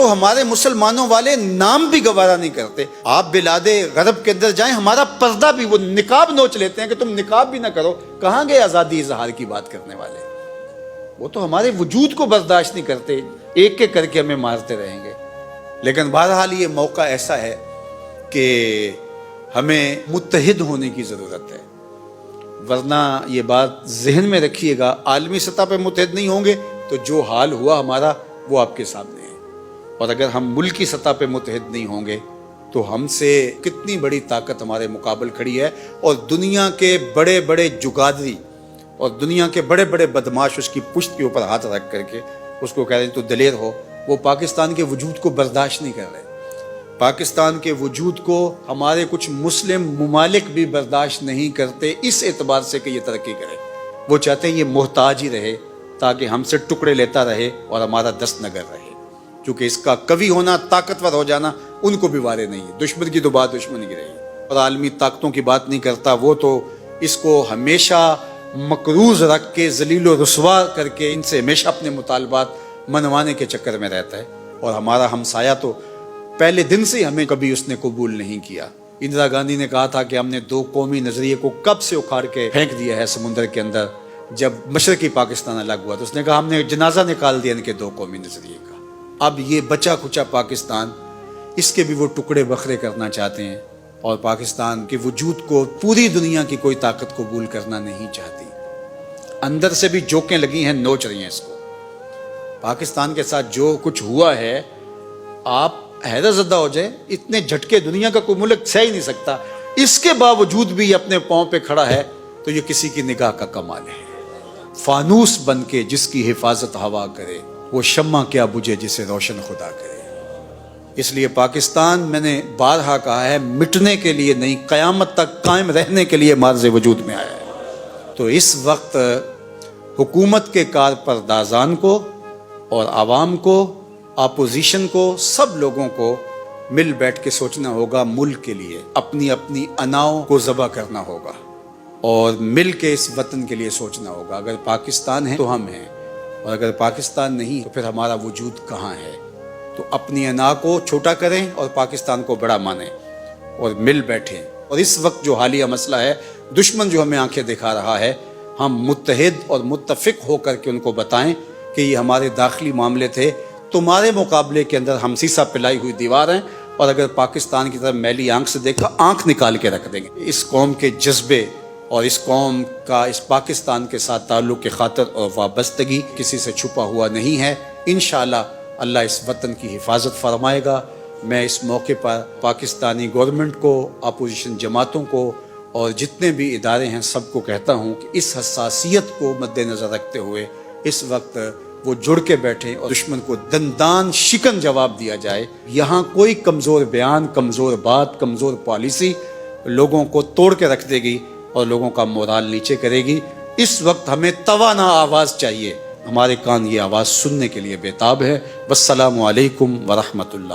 تو ہمارے مسلمانوں والے نام بھی گوارا نہیں کرتے. آپ بلاد غرب کے اندر جائیں، ہمارا پردہ بھی وہ نقاب نوچ لیتے ہیں کہ تم نقاب بھی نہ کرو. کہاں گئے آزادی اظہار کی بات کرنے والے؟ وہ تو ہمارے وجود کو برداشت نہیں کرتے، ایک ایک کر کے ہمیں مارتے رہیں گے. لیکن بہرحال یہ موقع ایسا ہے کہ ہمیں متحد ہونے کی ضرورت ہے، ورنہ یہ بات ذہن میں رکھیے گا، عالمی سطح پہ متحد نہیں ہوں گے تو جو حال ہوا ہمارا وہ آپ کے سامنے ہے. اور اگر ہم ملکی سطح پہ متحد نہیں ہوں گے تو ہم سے کتنی بڑی طاقت ہمارے مقابل کھڑی ہے، اور دنیا کے بڑے بڑے جگادری اور دنیا کے بڑے بڑے بدماش اس کی پشت کے اوپر ہاتھ رکھ کر کے اس کو کہہ رہے ہیں تو دلیر ہو. وہ پاکستان کے وجود کو برداشت نہیں کر رہے. پاکستان کے وجود کو ہمارے کچھ مسلم ممالک بھی برداشت نہیں کرتے اس اعتبار سے کہ یہ ترقی کرے. وہ چاہتے ہیں یہ محتاج ہی رہے تاکہ ہم سے ٹکڑے لیتا رہے اور ہمارا دست نگر رہے. کیونکہ اس کا قوی ہونا، طاقتور ہو جانا ان کو بھی وارے نہیں ہے. دشمن کی تو بات دشمن کی رہی، اور عالمی طاقتوں کی بات نہیں کرتا. وہ تو اس کو ہمیشہ مقروض رکھ کے ذلیل و رسوا کر کے ان سے ہمیشہ اپنے مطالبات منوانے کے چکر میں رہتا ہے. اور ہمارا ہمسایہ تو پہلے دن سے ہمیں کبھی اس نے قبول نہیں کیا. اندرا گاندھی نے کہا تھا کہ ہم نے دو قومی نظریے کو کب سے اکھاڑ کے پھینک دیا ہے سمندر کے اندر. جب مشرقی پاکستان الگ ہوا تو اس نے کہا ہم نے جنازہ نکال دیا ان کے دو قومی نظریے کا. اب یہ بچا کھچا پاکستان، اس کے بھی وہ ٹکڑے بکھرے کرنا چاہتے ہیں، اور پاکستان کے وجود کو پوری دنیا کی کوئی طاقت قبول کرنا نہیں چاہتی. اندر سے بھی جوکیں لگی ہیں، نوچ رہی ہیں اس کو. پاکستان کے ساتھ جو کچھ ہوا ہے، آپ حیرت زدہ ہو جائے. اتنے جھٹکے دنیا کا کوئی ملک سہ ہی نہیں سکتا. اس کے باوجود بھی اپنے پاؤں پہ کھڑا ہے تو یہ کسی کی نگاہ کا کمال ہے. فانوس بن کے جس کی حفاظت ہوا کرے، وہ شمع کیا بجھے جسے روشن خدا کرے. اس لیے پاکستان، میں نے بارہا کہا ہے، مٹنے کے لیے نہیں، قیامت تک قائم رہنے کے لیے معرض وجود میں آیا ہے. تو اس وقت حکومت کے کارپردازان کو اور عوام کو، اپوزیشن کو، سب لوگوں کو مل بیٹھ کے سوچنا ہوگا. ملک کے لیے اپنی اپنی اناؤں کو ذبح کرنا ہوگا اور مل کے اس وطن کے لیے سوچنا ہوگا. اگر پاکستان ہے تو ہم ہیں، اور اگر پاکستان نہیں تو پھر ہمارا وجود کہاں ہے. تو اپنی انا کو چھوٹا کریں اور پاکستان کو بڑا مانیں اور مل بیٹھیں. اور اس وقت جو حالیہ مسئلہ ہے، دشمن جو ہمیں آنکھیں دکھا رہا ہے، ہم متحد اور متفق ہو کر کے ان کو بتائیں کہ یہ ہمارے داخلی معاملے تھے. تمہارے مقابلے کے اندر ہم سیسا پلائی ہوئی دیوار ہیں، اور اگر پاکستان کی طرف میلی آنکھ سے دیکھا، آنکھ نکال کے رکھ دیں گے. اس قوم کے جذبے اور اس قوم کا اس پاکستان کے ساتھ تعلق کی خاطر اور وابستگی کسی سے چھپا ہوا نہیں ہے. انشاءاللہ اللہ اس وطن کی حفاظت فرمائے گا. میں اس موقع پر پاکستانی گورنمنٹ کو، اپوزیشن جماعتوں کو اور جتنے بھی ادارے ہیں سب کو کہتا ہوں کہ اس حساسیت کو مد نظر رکھتے ہوئے اس وقت وہ جڑ کے بیٹھیں اور دشمن کو دندان شکن جواب دیا جائے. یہاں کوئی کمزور بیان، کمزور بات، کمزور پالیسی لوگوں کو توڑ کے رکھ دے گی اور لوگوں کا مورال نیچے کرے گی. اس وقت ہمیں توانا آواز چاہیے. ہمارے کان یہ آواز سننے کے لیے بے تاب ہے. والسلام علیکم ورحمۃ اللہ.